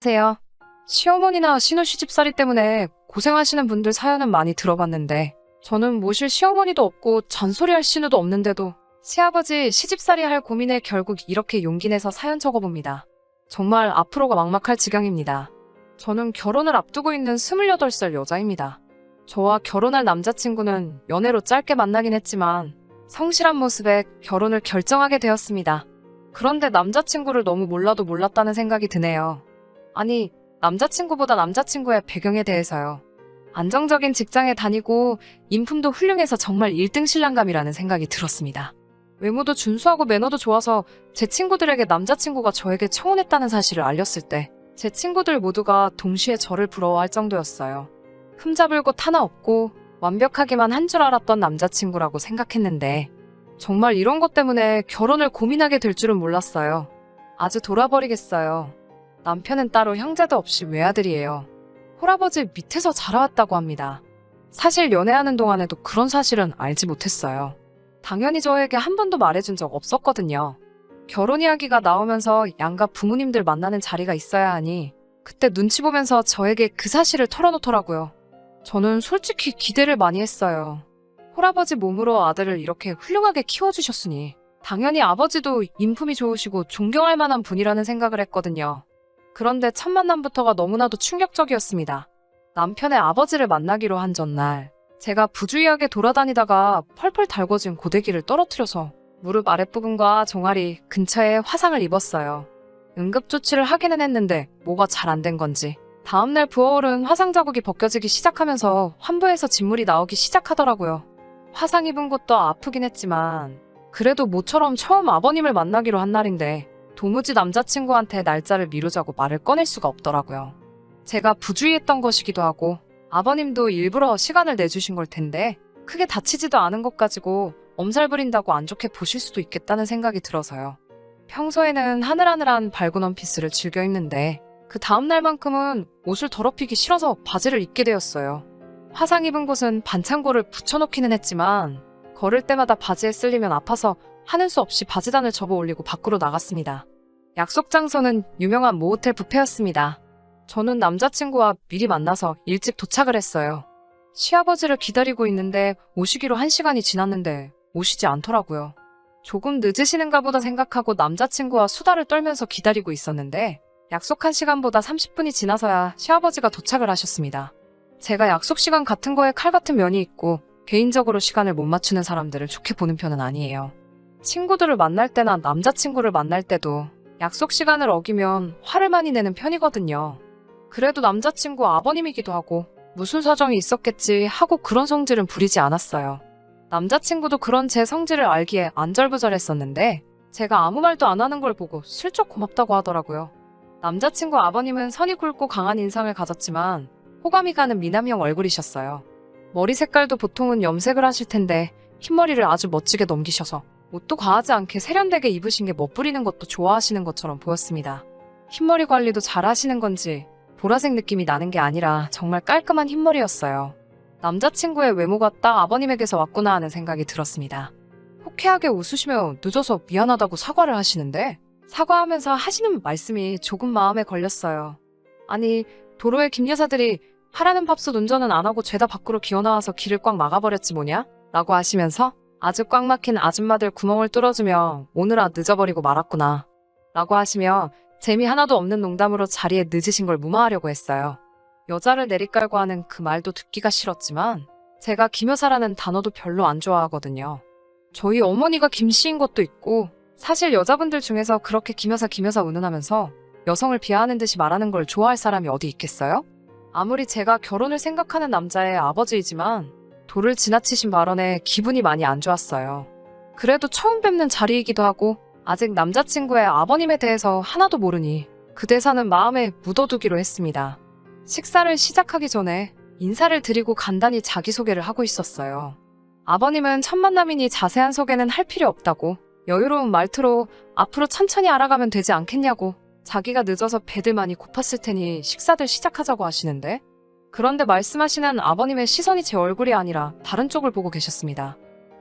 안녕하세요. 시어머니나 시누시집살이 때문에 고생하시는 분들 사연은 많이 들어봤는데 저는 모실 시어머니도 없고 잔소리할 시누도 없는데도 시아버지 시집살이 할 고민에 결국 이렇게 용기 내서 사연 적어봅니다. 정말 앞으로가 막막할 지경입니다. 저는 결혼을 앞두고 있는 28살 여자입니다. 저와 결혼할 남자친구는 연애로 짧게 만나긴 했지만 성실한 모습에 결혼을 결정하게 되었습니다. 그런데 남자친구를 너무 몰라도 몰랐다는 생각이 드네요. 아니, 남자친구보다 남자친구의 배경에 대해서요. 안정적인 직장에 다니고 인품도 훌륭해서 정말 1등 신랑감이라는 생각이 들었습니다. 외모도 준수하고 매너도 좋아서 제 친구들에게 남자친구가 저에게 청혼했다는 사실을 알렸을 때 제 친구들 모두가 동시에 저를 부러워할 정도였어요. 흠잡을 곳 하나 없고 완벽하기만 한 줄 알았던 남자친구라고 생각했는데 정말 이런 것 때문에 결혼을 고민하게 될 줄은 몰랐어요. 아주 돌아버리겠어요. 남편은 따로 형제도 없이 외아들이에요. 홀아버지 밑에서 자라왔다고 합니다. 사실 연애하는 동안에도 그런 사실은 알지 못했어요. 당연히 저에게 한 번도 말해준 적 없었거든요. 결혼 이야기가 나오면서 양가 부모님들 만나는 자리가 있어야 하니 그때 눈치 보면서 저에게 그 사실을 털어놓더라고요. 저는 솔직히 기대를 많이 했어요. 홀아버지 몸으로 아들을 이렇게 훌륭하게 키워주셨으니 당연히 아버지도 인품이 좋으시고 존경할 만한 분이라는 생각을 했거든요. 그런데 첫 만남부터가 너무나도 충격적이었습니다. 남편의 아버지를 만나기로 한 전날 제가 부주의하게 돌아다니다가 펄펄 달궈진 고데기를 떨어뜨려서 무릎 아랫부분과 종아리 근처에 화상을 입었어요. 응급조치를 하기는 했는데 뭐가 잘 안 된 건지 다음날 부어오른 화상 자국이 벗겨지기 시작하면서 환부에서 진물이 나오기 시작하더라고요. 화상 입은 곳도 아프긴 했지만 그래도 모처럼 처음 아버님을 만나기로 한 날인데 도무지 남자친구한테 날짜를 미루자고 말을 꺼낼 수가 없더라고요. 제가 부주의했던 것이기도 하고 아버님도 일부러 시간을 내주신 걸 텐데 크게 다치지도 않은 것 가지고 엄살 부린다고 안 좋게 보실 수도 있겠다는 생각이 들어서요. 평소에는 하늘하늘한 밝은 원피스를 즐겨 입는데 그 다음날만큼은 옷을 더럽히기 싫어서 바지를 입게 되었어요. 화상 입은 곳은 반창고를 붙여놓기는 했지만 걸을 때마다 바지에 쓸리면 아파서 하는 수 없이 바지단을 접어 올리고 밖으로 나갔습니다. 약속 장소는 유명한 모호텔 뷔페였습니다. 저는 남자친구와 미리 만나서 일찍 도착을 했어요. 시아버지를 기다리고 있는데 오시기로 1시간이 지났는데 오시지 않더라고요. 조금 늦으시는가 보다 생각하고 남자친구와 수다를 떨면서 기다리고 있었는데 약속한 시간보다 30분이 지나서야 시아버지가 도착을 하셨습니다. 제가 약속 시간 같은 거에 칼 같은 면이 있고 개인적으로 시간을 못 맞추는 사람들을 좋게 보는 편은 아니에요. 친구들을 만날 때나 남자친구를 만날 때도 약속 시간을 어기면 화를 많이 내는 편이거든요. 그래도 남자친구 아버님이기도 하고 무슨 사정이 있었겠지 하고 그런 성질은 부리지 않았어요. 남자친구도 그런 제 성질을 알기에 안절부절했었는데 제가 아무 말도 안 하는 걸 보고 슬쩍 고맙다고 하더라고요. 남자친구 아버님은 선이 굵고 강한 인상을 가졌지만 호감이 가는 미남형 얼굴이셨어요. 머리 색깔도 보통은 염색을 하실 텐데 흰머리를 아주 멋지게 넘기셔서 옷도 과하지 않게 세련되게 입으신 게 멋부리는 것도 좋아하시는 것처럼 보였습니다. 흰머리 관리도 잘 하시는 건지 보라색 느낌이 나는 게 아니라 정말 깔끔한 흰머리였어요. 남자친구의 외모가 딱 아버님에게서 왔구나 하는 생각이 들었습니다. 호쾌하게 웃으시며 늦어서 미안하다고 사과를 하시는데 사과하면서 하시는 말씀이 조금 마음에 걸렸어요. 아니, 도로에 김 여사들이 하라는 밥솥 운전은 안 하고 죄다 밖으로 기어나와서 길을 꽉 막아버렸지 뭐냐? 라고 하시면서 아주 꽉 막힌 아줌마들 구멍을 뚫어주며 오느라 늦어버리고 말았구나 라고 하시며 재미 하나도 없는 농담으로 자리에 늦으신 걸 무마하려고 했어요. 여자를 내리깔고 하는 그 말도 듣기가 싫었지만 제가 김여사라는 단어도 별로 안 좋아하거든요. 저희 어머니가 김씨인 것도 있고 사실 여자분들 중에서 그렇게 김여사 운운하면서 여성을 비하하는 듯이 말하는 걸 좋아할 사람이 어디 있겠어요? 아무리 제가 결혼을 생각하는 남자의 아버지이지만 도를 지나치신 발언에 기분이 많이 안 좋았어요. 그래도 처음 뵙는 자리이기도 하고 아직 남자친구의 아버님에 대해서 하나도 모르니 그 대사는 마음에 묻어두기로 했습니다. 식사를 시작하기 전에 인사를 드리고 간단히 자기소개를 하고 있었어요. 아버님은 첫 만남이니 자세한 소개는 할 필요 없다고 여유로운 말투로 앞으로 천천히 알아가면 되지 않겠냐고 자기가 늦어서 배들 많이 고팠을 테니 식사들 시작하자고 하시는데 그런데 말씀하시는 아버님의 시선이 제 얼굴이 아니라 다른 쪽을 보고 계셨습니다.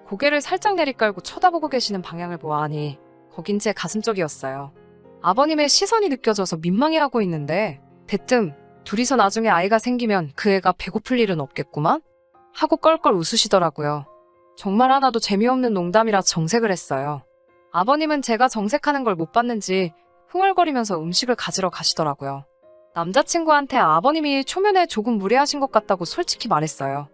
고개를 살짝 내리깔고 쳐다보고 계시는 방향을 보아하니 거긴 제 가슴 쪽이었어요. 아버님의 시선이 느껴져서 민망해하고 있는데 대뜸 둘이서 나중에 아이가 생기면 그 애가 배고플 일은 없겠구만? 하고 껄껄 웃으시더라고요. 정말 하나도 재미없는 농담이라 정색을 했어요. 아버님은 제가 정색하는 걸 못 봤는지 흥얼거리면서 음식을 가지러 가시더라고요. 남자친구한테 아버님이 초면에 조금 무례하신 것 같다고 솔직히 말했어요.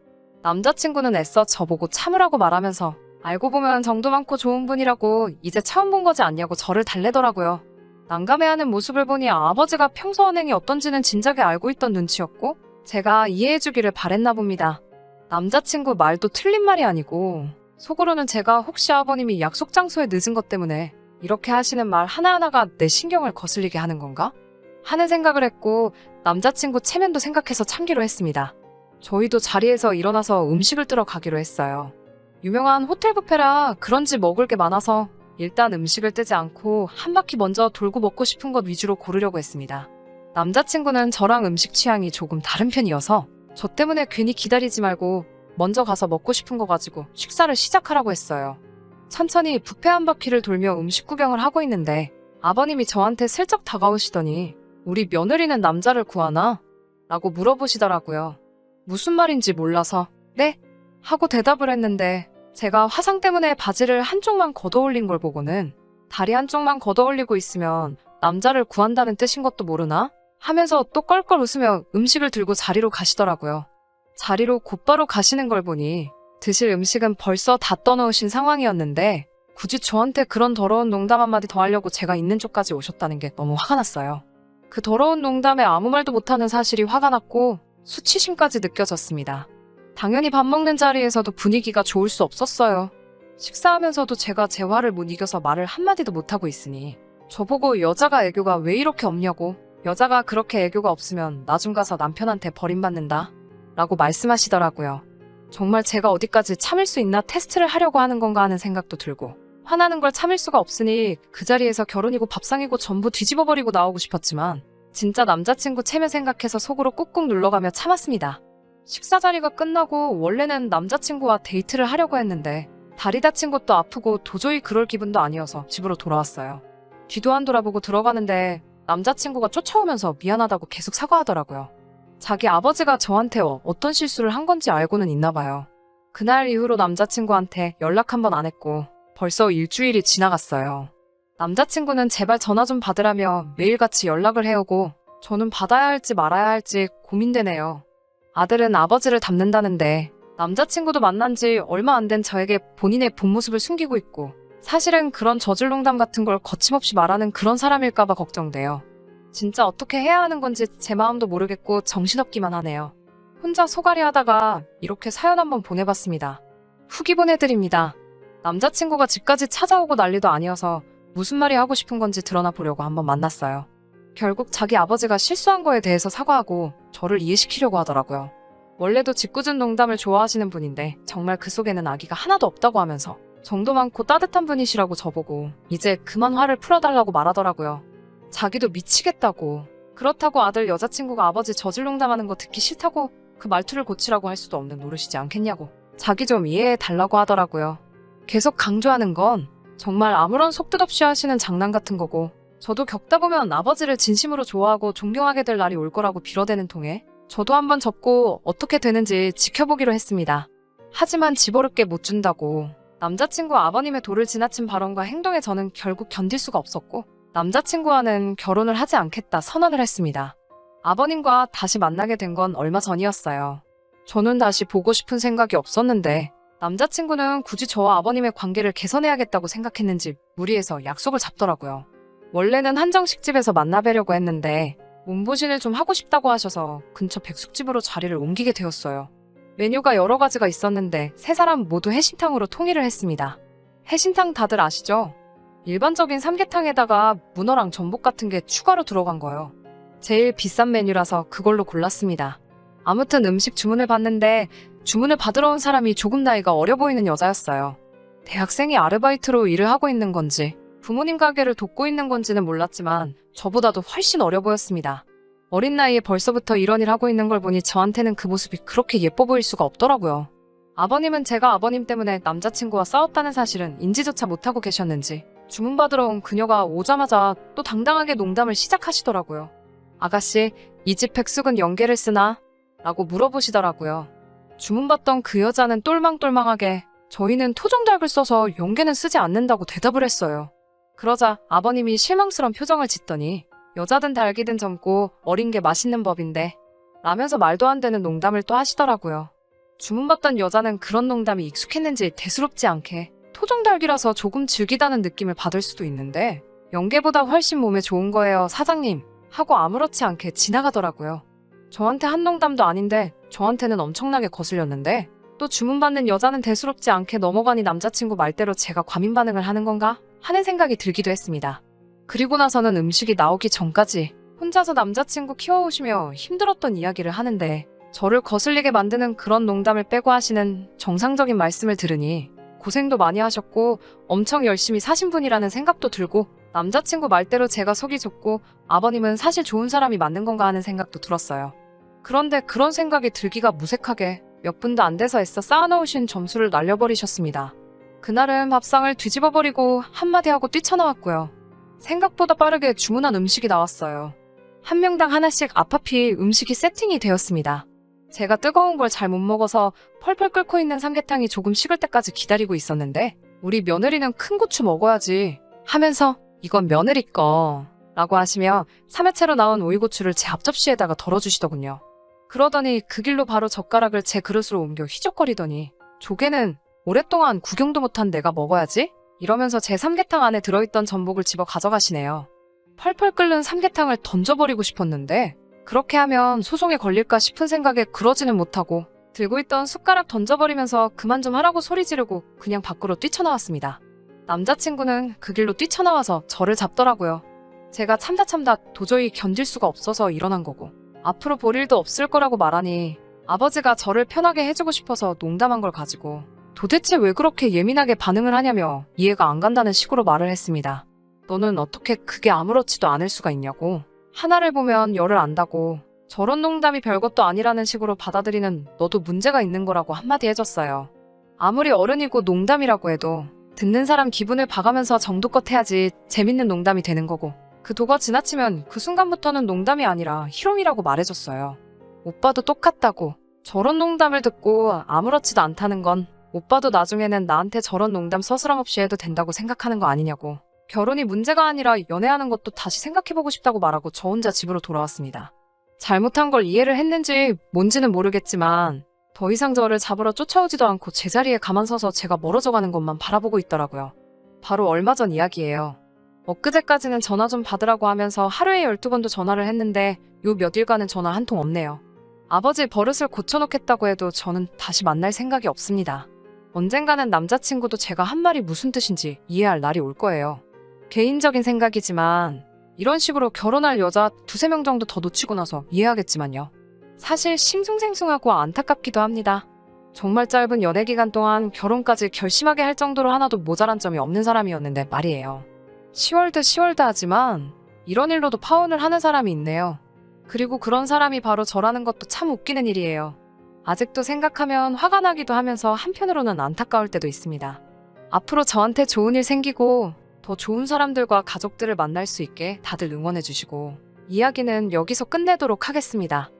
남자친구는 애써 저보고 참으라고 말하면서 알고 보면 정도 많고 좋은 분이라고 이제 처음 본 거지 않냐고 저를 달래더라고요. 난감해하는 모습을 보니 아버지가 평소 언행이 어떤지는 진작에 알고 있던 눈치였고 제가 이해해주기를 바랬나 봅니다. 남자친구 말도 틀린 말이 아니고 속으로는 제가 혹시 아버님이 약속 장소에 늦은 것 때문에 이렇게 하시는 말 하나하나가 내 신경을 거슬리게 하는 건가? 하는 생각을 했고 남자친구 체면도 생각해서 참기로 했습니다. 저희도 자리에서 일어나서 음식을 뜨러 가기로 했어요. 유명한 호텔 뷔페라 그런지 먹을 게 많아서 일단 음식을 뜨지 않고 한 바퀴 먼저 돌고 먹고 싶은 것 위주로 고르려고 했습니다. 남자친구는 저랑 음식 취향이 조금 다른 편이어서 저 때문에 괜히 기다리지 말고 먼저 가서 먹고 싶은 거 가지고 식사를 시작하라고 했어요. 천천히 뷔페 한 바퀴를 돌며 음식 구경을 하고 있는데 아버님이 저한테 슬쩍 다가오시더니 우리 며느리는 남자를 구하나? 라고 물어보시더라고요. 무슨 말인지 몰라서 네? 하고 대답을 했는데 제가 화상 때문에 바지를 한쪽만 걷어올린 걸 보고는 다리 한쪽만 걷어올리고 있으면 남자를 구한다는 뜻인 것도 모르나? 하면서 또 껄껄 웃으며 음식을 들고 자리로 가시더라고요. 자리로 곧바로 가시는 걸 보니 드실 음식은 벌써 다 떠놓으신 상황이었는데 굳이 저한테 그런 더러운 농담 한마디 더 하려고 제가 있는 쪽까지 오셨다는 게 너무 화가 났어요. 그 더러운 농담에 아무 말도 못하는 사실이 화가 났고 수치심까지 느껴졌습니다. 당연히 밥 먹는 자리에서도 분위기가 좋을 수 없었어요. 식사하면서도 제가 제 화를 못 이겨서 말을 한마디도 못하고 있으니 저보고 여자가 애교가 왜 이렇게 없냐고 여자가 그렇게 애교가 없으면 나중 가서 남편한테 버림받는다 라고 말씀하시더라고요. 정말 제가 어디까지 참을 수 있나 테스트를 하려고 하는 건가 하는 생각도 들고 화나는 걸 참을 수가 없으니 그 자리에서 결혼이고 밥상이고 전부 뒤집어버리고 나오고 싶었지만 진짜 남자친구 체면 생각해서 속으로 꾹꾹 눌러가며 참았습니다. 식사 자리가 끝나고 원래는 남자친구와 데이트를 하려고 했는데 다리 다친 것도 아프고 도저히 그럴 기분도 아니어서 집으로 돌아왔어요. 뒤도 안 돌아보고 들어가는데 남자친구가 쫓아오면서 미안하다고 계속 사과하더라고요. 자기 아버지가 저한테 어떤 실수를 한 건지 알고는 있나 봐요. 그날 이후로 남자친구한테 연락 한 번 안 했고 벌써 일주일이 지나갔어요. 남자친구는 제발 전화 좀 받으라며 매일같이 연락을 해오고 저는 받아야 할지 말아야 할지 고민되네요. 아들은 아버지를 닮는다는데 남자친구도 만난 지 얼마 안 된 저에게 본인의 본 모습을 숨기고 있고 사실은 그런 저질농담 같은 걸 거침없이 말하는 그런 사람일까봐 걱정돼요. 진짜 어떻게 해야 하는 건지 제 마음도 모르겠고 정신없기만 하네요. 혼자 소갈이 하다가 이렇게 사연 한번 보내봤습니다. 후기 보내드립니다. 남자친구가 집까지 찾아오고 난리도 아니어서 무슨 말이 하고 싶은 건지 드러나 보려고 한번 만났어요. 결국 자기 아버지가 실수한 거에 대해서 사과하고 저를 이해시키려고 하더라고요. 원래도 짓궂은 농담을 좋아하시는 분인데 정말 그 속에는 악의가 하나도 없다고 하면서 정도 많고 따뜻한 분이시라고 저보고 이제 그만 화를 풀어달라고 말하더라고요. 자기도 미치겠다고. 그렇다고 아들 여자친구가 아버지 저질농담하는 거 듣기 싫다고 그 말투를 고치라고 할 수도 없는 노릇이지 않겠냐고 자기 좀 이해해달라고 하더라고요. 계속 강조하는 건 정말 아무런 속뜻 없이 하시는 장난 같은 거고 저도 겪다 보면 아버지를 진심으로 좋아하고 존경하게 될 날이 올 거라고 빌어대는 통에 저도 한번 접고 어떻게 되는지 지켜보기로 했습니다. 하지만 집어릇게 못 준다고 남자친구 아버님의 도를 지나친 발언과 행동에 저는 결국 견딜 수가 없었고 남자친구와는 결혼을 하지 않겠다 선언을 했습니다. 아버님과 다시 만나게 된 건 얼마 전이었어요. 저는 다시 보고 싶은 생각이 없었는데 남자친구는 굳이 저와 아버님의 관계를 개선해야겠다고 생각했는지 무리해서 약속을 잡더라고요. 원래는 한정식집에서 만나뵈려고 했는데 몸보신을 좀 하고 싶다고 하셔서 근처 백숙집으로 자리를 옮기게 되었어요. 메뉴가 여러 가지가 있었는데 세 사람 모두 해신탕으로 통일을 했습니다. 해신탕 다들 아시죠? 일반적인 삼계탕에다가 문어랑 전복 같은 게 추가로 들어간 거예요. 제일 비싼 메뉴라서 그걸로 골랐습니다. 아무튼 음식 주문을 받는데 주문을 받으러 온 사람이 조금 나이가 어려 보이는 여자였어요. 대학생이 아르바이트로 일을 하고 있는 건지 부모님 가게를 돕고 있는 건지는 몰랐지만 저보다도 훨씬 어려 보였습니다. 어린 나이에 벌써부터 이런 일 하고 있는 걸 보니 저한테는 그 모습이 그렇게 예뻐 보일 수가 없더라고요. 아버님은 제가 아버님 때문에 남자친구와 싸웠다는 사실은 인지조차 못하고 계셨는지 주문받으러 온 그녀가 오자마자 또 당당하게 농담을 시작하시더라고요. 아가씨, 이 집 백숙은 연계를 쓰나? 라고 물어보시더라고요. 주문받던 그 여자는 똘망똘망하게 저희는 토종닭을 써서 연계는 쓰지 않는다고 대답을 했어요. 그러자 아버님이 실망스러운 표정을 짓더니 여자든 닭이든 젊고 어린 게 맛있는 법인데 라면서 말도 안 되는 농담을 또 하시더라고요. 주문받던 여자는 그런 농담이 익숙했는지 대수롭지 않게 토종닭이라서 조금 질기다는 느낌을 받을 수도 있는데 연계보다 훨씬 몸에 좋은 거예요, 사장님. 하고 아무렇지 않게 지나가더라고요. 저한테 한 농담도 아닌데 저한테는 엄청나게 거슬렸는데 또 주문받는 여자는 대수롭지 않게 넘어가니 남자친구 말대로 제가 과민 반응을 하는 건가? 하는 생각이 들기도 했습니다. 그리고 나서는 음식이 나오기 전까지 혼자서 남자친구 키워오시며 힘들었던 이야기를 하는데 저를 거슬리게 만드는 그런 농담을 빼고 하시는 정상적인 말씀을 들으니 고생도 많이 하셨고 엄청 열심히 사신 분이라는 생각도 들고 남자친구 말대로 제가 속이 좁고 아버님은 사실 좋은 사람이 맞는 건가 하는 생각도 들었어요. 그런데 그런 생각이 들기가 무색하게 몇 분도 안 돼서 애써 쌓아놓으신 점수를 날려버리셨습니다. 그날은 밥상을 뒤집어버리고 한마디 하고 뛰쳐나왔고요. 생각보다 빠르게 주문한 음식이 나왔어요. 한 명당 하나씩 앞앞이 음식이 세팅이 되었습니다. 제가 뜨거운 걸 잘 못 먹어서 펄펄 끓고 있는 삼계탕이 조금 식을 때까지 기다리고 있었는데 우리 며느리는 큰 고추 먹어야지 하면서 이건 며느리 거 라고 하시며 3회째로 나온 오이고추를 제 앞접시에다가 덜어주시더군요. 그러더니 그 길로 바로 젓가락을 제 그릇으로 옮겨 휘적거리더니 조개는 오랫동안 구경도 못한 내가 먹어야지? 이러면서 제 삼계탕 안에 들어있던 전복을 집어 가져가시네요. 펄펄 끓는 삼계탕을 던져버리고 싶었는데 그렇게 하면 소송에 걸릴까 싶은 생각에 그러지는 못하고 들고 있던 숟가락 던져버리면서 그만 좀 하라고 소리 지르고 그냥 밖으로 뛰쳐나왔습니다. 남자친구는 그 길로 뛰쳐나와서 저를 잡더라고요. 제가 참다 도저히 견딜 수가 없어서 일어난 거고 앞으로 볼 일도 없을 거라고 말하니 아버지가 저를 편하게 해주고 싶어서 농담한 걸 가지고 도대체 왜 그렇게 예민하게 반응을 하냐며 이해가 안 간다는 식으로 말을 했습니다. 너는 어떻게 그게 아무렇지도 않을 수가 있냐고. 하나를 보면 열을 안다고. 저런 농담이 별것도 아니라는 식으로 받아들이는 너도 문제가 있는 거라고 한마디 해줬어요. 아무리 어른이고 농담이라고 해도 듣는 사람 기분을 봐가면서 정도껏 해야지 재밌는 농담이 되는 거고 그 도가 지나치면 그 순간부터는 농담이 아니라 희롱이라고 말해줬어요. 오빠도 똑같다고. 저런 농담을 듣고 아무렇지도 않다는 건 오빠도 나중에는 나한테 저런 농담 서스럼 없이 해도 된다고 생각하는 거 아니냐고. 결혼이 문제가 아니라 연애하는 것도 다시 생각해보고 싶다고 말하고 저 혼자 집으로 돌아왔습니다. 잘못한 걸 이해를 했는지 뭔지는 모르겠지만 더 이상 저를 잡으러 쫓아오지도 않고 제자리에 가만 서서 제가 멀어져가는 것만 바라보고 있더라고요. 바로 얼마 전 이야기예요. 엊그제까지는 전화 좀 받으라고 하면서 하루에 12번도 전화를 했는데 요 며칠간은 전화 한 통 없네요. 아버지 버릇을 고쳐놓겠다고 해도 저는 다시 만날 생각이 없습니다. 언젠가는 남자친구도 제가 한 말이 무슨 뜻인지 이해할 날이 올 거예요. 개인적인 생각이지만 이런 식으로 결혼할 여자 2~3명 정도 더 놓치고 나서 이해하겠지만요. 사실 싱숭생숭하고 안타깝기도 합니다. 정말 짧은 연애 기간 동안 결혼까지 결심하게 할 정도로 하나도 모자란 점이 없는 사람이었는데 말이에요. 10월드 하지만 이런 일로도 파혼을 하는 사람이 있네요. 그리고 그런 사람이 바로 저라는 것도 참 웃기는 일이에요. 아직도 생각하면 화가 나기도 하면서 한편으로는 안타까울 때도 있습니다. 앞으로 저한테 좋은 일 생기고 더 좋은 사람들과 가족들을 만날 수 있게 다들 응원해주시고 이야기는 여기서 끝내도록 하겠습니다.